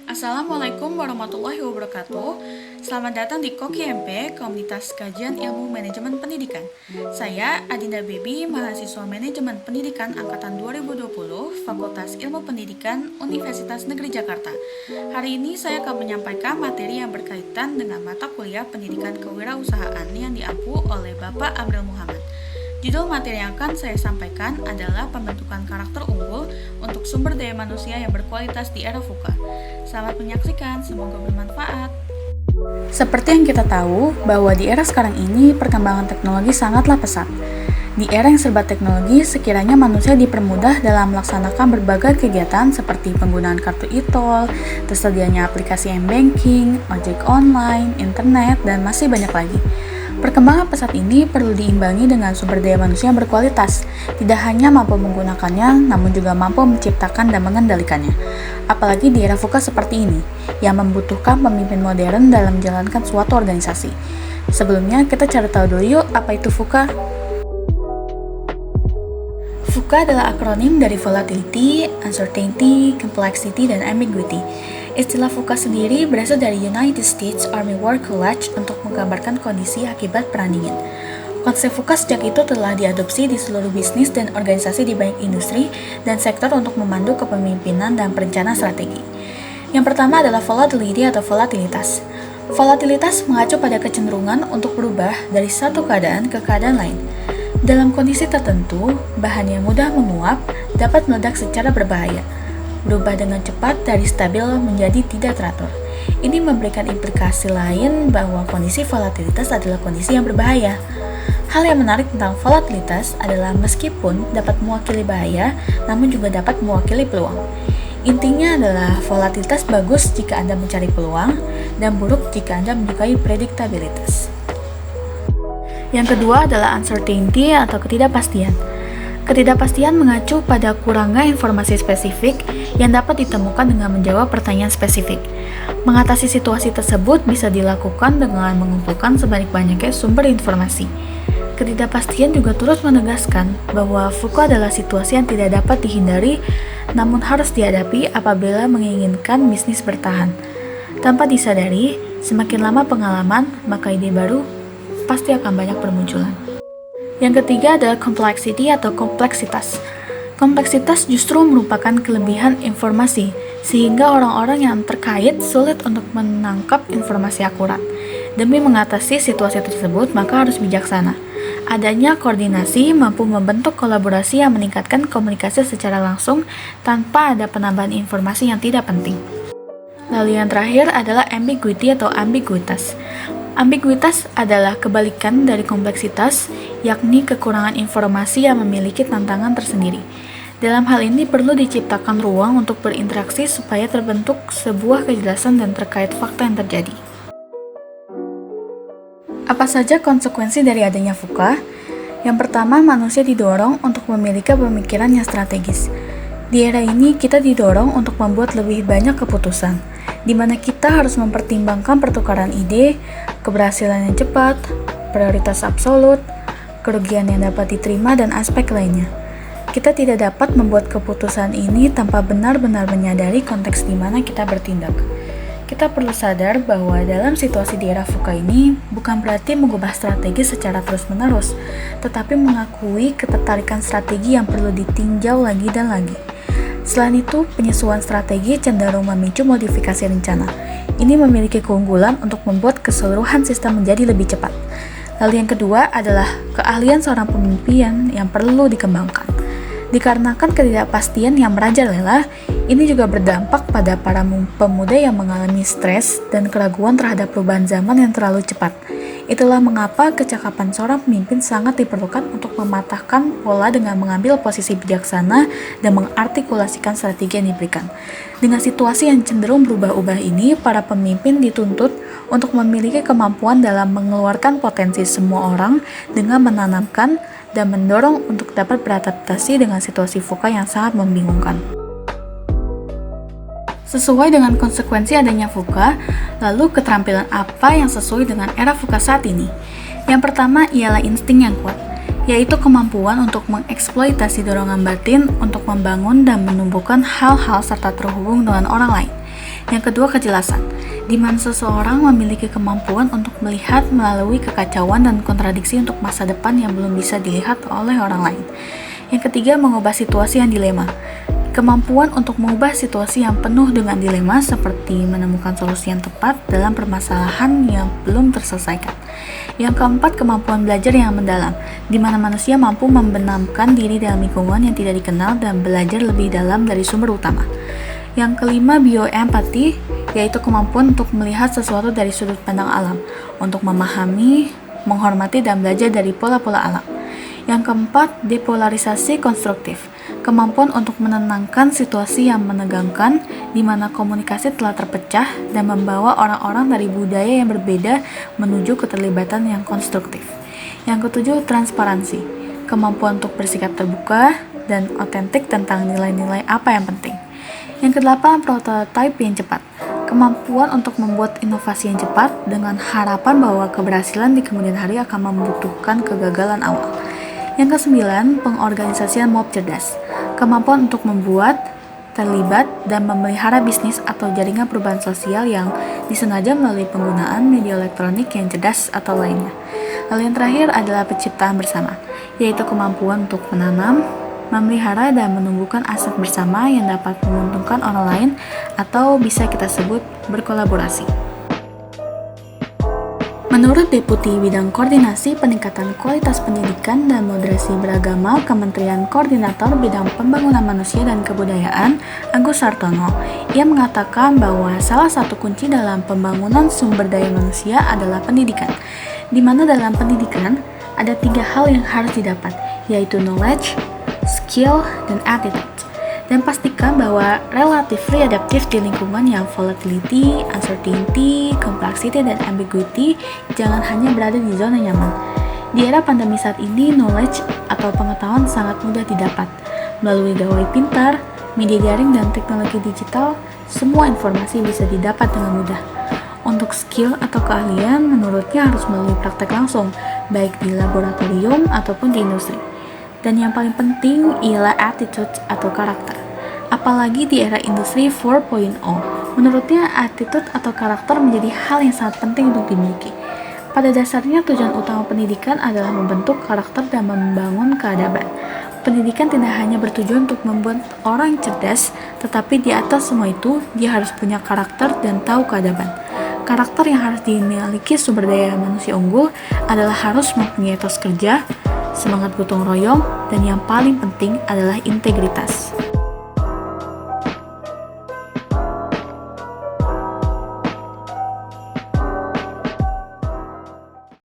Assalamualaikum warahmatullahi wabarakatuh. Selamat datang di KOKIMP, Komunitas Kajian Ilmu Manajemen Pendidikan. Saya Adinda Baby, mahasiswa Manajemen Pendidikan Angkatan 2020, Fakultas Ilmu Pendidikan, Universitas Negeri Jakarta. Hari ini saya akan menyampaikan materi yang berkaitan dengan mata kuliah Pendidikan Kewirausahaan yang diampu oleh Bapak Amril Muhammad. Judul materi yang akan saya sampaikan adalah pembentukan karakter unggul untuk sumber daya manusia yang berkualitas di era VUCA. Selamat menyaksikan, semoga bermanfaat. Seperti yang kita tahu, bahwa di era sekarang ini perkembangan teknologi sangatlah pesat. Di era yang serba teknologi, sekiranya manusia dipermudah dalam melaksanakan berbagai kegiatan seperti penggunaan kartu e-tol, tersedianya aplikasi m-banking, ojek online, internet, dan masih banyak lagi. Perkembangan pesat ini perlu diimbangi dengan sumber daya manusia yang berkualitas, tidak hanya mampu menggunakannya, namun juga mampu menciptakan dan mengendalikannya. Apalagi di era VUCA seperti ini, yang membutuhkan pemimpin modern dalam menjalankan suatu organisasi. Sebelumnya, kita cari tahu dulu yuk apa itu VUCA. VUCA adalah akronim dari Volatility, Uncertainty, Complexity, dan Ambiguity. Istilah VUCA sendiri berasal dari United States Army War College untuk menggambarkan kondisi akibat perang dingin. Konsep VUCA sejak itu telah diadopsi di seluruh bisnis dan organisasi di banyak industri dan sektor untuk memandu kepemimpinan dan perencanaan strategi. Yang pertama adalah volatility atau volatilitas. Volatilitas mengacu pada kecenderungan untuk berubah dari satu keadaan ke keadaan lain. Dalam kondisi tertentu, bahan yang mudah menguap dapat meledak secara berbahaya, berubah dengan cepat dari stabil menjadi tidak teratur. Ini memberikan implikasi lain bahwa kondisi volatilitas adalah kondisi yang berbahaya. Hal yang menarik tentang volatilitas adalah meskipun dapat mewakili bahaya, namun juga dapat mewakili peluang. Intinya adalah volatilitas bagus jika Anda mencari peluang, dan buruk jika Anda menyukai prediktabilitas. Yang kedua adalah uncertainty atau ketidakpastian. Ketidakpastian mengacu pada kurangnya informasi spesifik yang dapat ditemukan dengan menjawab pertanyaan spesifik. Mengatasi situasi tersebut bisa dilakukan dengan mengumpulkan sebanyak-banyaknya sumber informasi. Ketidakpastian juga turut menegaskan bahwa VUCA adalah situasi yang tidak dapat dihindari, namun harus dihadapi apabila menginginkan bisnis bertahan. Tanpa disadari, semakin lama pengalaman, maka ide baru pasti akan banyak bermunculan. Yang ketiga adalah complexity atau kompleksitas. Kompleksitas justru merupakan kelebihan informasi, sehingga orang-orang yang terkait sulit untuk menangkap informasi akurat. Demi mengatasi situasi tersebut, maka harus bijaksana. Adanya koordinasi mampu membentuk kolaborasi yang meningkatkan komunikasi secara langsung tanpa ada penambahan informasi yang tidak penting. Lalu yang terakhir adalah ambiguity atau ambiguitas. Ambiguitas adalah kebalikan dari kompleksitas, yakni kekurangan informasi yang memiliki tantangan tersendiri. Dalam hal ini perlu diciptakan ruang untuk berinteraksi supaya terbentuk sebuah kejelasan dan terkait fakta yang terjadi. Apa saja konsekuensi dari adanya VUCA? Yang pertama, manusia didorong untuk memiliki pemikiran yang strategis. Di era ini, kita didorong untuk membuat lebih banyak keputusan, di mana kita harus mempertimbangkan pertukaran ide, keberhasilan yang cepat, prioritas absolut, kerugian yang dapat diterima, dan aspek lainnya. Kita tidak dapat membuat keputusan ini tanpa benar-benar menyadari konteks di mana kita bertindak. Kita perlu sadar bahwa dalam situasi di era VUCA ini bukan berarti mengubah strategi secara terus-menerus, tetapi mengakui ketertarikan strategi yang perlu ditinjau lagi dan lagi. Selain itu, penyesuaian strategi cenderung memicu modifikasi rencana. Ini memiliki keunggulan untuk membuat keseluruhan sistem menjadi lebih cepat. Lalu yang kedua adalah keahlian seorang pemimpin yang perlu dikembangkan. Dikarenakan ketidakpastian yang merajalela, ini juga berdampak pada para pemuda yang mengalami stres dan keraguan terhadap perubahan zaman yang terlalu cepat. Itulah mengapa kecakapan seorang pemimpin sangat diperlukan untuk mematahkan pola dengan mengambil posisi bijaksana dan mengartikulasikan strategi yang diberikan. Dengan situasi yang cenderung berubah-ubah ini, para pemimpin dituntut untuk memiliki kemampuan dalam mengeluarkan potensi semua orang dengan menanamkan dan mendorong untuk dapat beradaptasi dengan situasi VUCA yang sangat membingungkan. Sesuai dengan konsekuensi adanya VUCA, lalu keterampilan apa yang sesuai dengan era VUCA saat ini? Yang pertama ialah insting yang kuat. yaitu kemampuan untuk mengeksploitasi dorongan batin untuk membangun dan menumbuhkan hal-hal serta terhubung dengan orang lain. Yang kedua, kejelasan, di mana seseorang memiliki kemampuan untuk melihat melalui kekacauan dan kontradiksi untuk masa depan yang belum bisa dilihat oleh orang lain. Yang ketiga, mengubah situasi yang dilema, kemampuan untuk mengubah situasi yang penuh dengan dilema seperti menemukan solusi yang tepat dalam permasalahan yang belum terselesaikan. Yang keempat, kemampuan belajar yang mendalam, di mana manusia mampu membenamkan diri dalam lingkungan yang tidak dikenal dan belajar lebih dalam dari sumber utama. Yang kelima, bioempati, yaitu kemampuan untuk melihat sesuatu dari sudut pandang alam, untuk memahami, menghormati, dan belajar dari pola-pola alam. Yang keempat, depolarisasi konstruktif, kemampuan untuk menenangkan situasi yang menegangkan, di mana komunikasi telah terpecah dan membawa orang-orang dari budaya yang berbeda menuju keterlibatan yang konstruktif. Yang ketujuh, transparansi, kemampuan untuk bersikap terbuka dan otentik tentang nilai-nilai apa yang penting. Yang kedelapan, prototype yang cepat, kemampuan untuk membuat inovasi yang cepat dengan harapan bahwa keberhasilan di kemudian hari akan membutuhkan kegagalan awal. Yang kesembilan, pengorganisasian mob cerdas, kemampuan untuk membuat, terlibat, dan memelihara bisnis atau jaringan perubahan sosial yang disengaja melalui penggunaan media elektronik yang cerdas atau lainnya. Lalu yang terakhir adalah penciptaan bersama, yaitu kemampuan untuk menanam, memelihara, dan menumbuhkan aset bersama yang dapat menguntungkan orang lain atau bisa kita sebut berkolaborasi. Menurut Deputi Bidang Koordinasi Peningkatan Kualitas Pendidikan dan Moderasi Beragama Kementerian Koordinator Bidang Pembangunan Manusia dan Kebudayaan, Agus Sartono, ia mengatakan bahwa salah satu kunci dalam pembangunan sumber daya manusia adalah pendidikan, di mana dalam pendidikan ada 3 hal yang harus didapat, yaitu knowledge, skill, dan attitude. Dan pastikan bahwa relatively adaptive di lingkungan yang volatility, uncertainty, complexity, dan ambiguity jangan hanya berada di zona nyaman. Di era pandemi saat ini, knowledge atau pengetahuan sangat mudah didapat. Melalui gawai pintar, media daring, dan teknologi digital, semua informasi bisa didapat dengan mudah. Untuk skill atau keahlian, menurutnya harus melalui praktek langsung, baik di laboratorium ataupun di industri. Dan yang paling penting ialah attitude atau karakter. Apalagi di era industri 4.0, menurutnya attitude atau karakter menjadi hal yang sangat penting untuk dimiliki. Pada dasarnya tujuan utama pendidikan adalah membentuk karakter dan membangun keadaban. Pendidikan tidak hanya bertujuan untuk membuat orang cerdas, tetapi di atas semua itu, dia harus punya karakter dan tahu keadaban. Karakter yang harus dimiliki sumber daya manusia unggul adalah harus mempunyai etos kerja, semangat gotong royong, dan yang paling penting adalah integritas.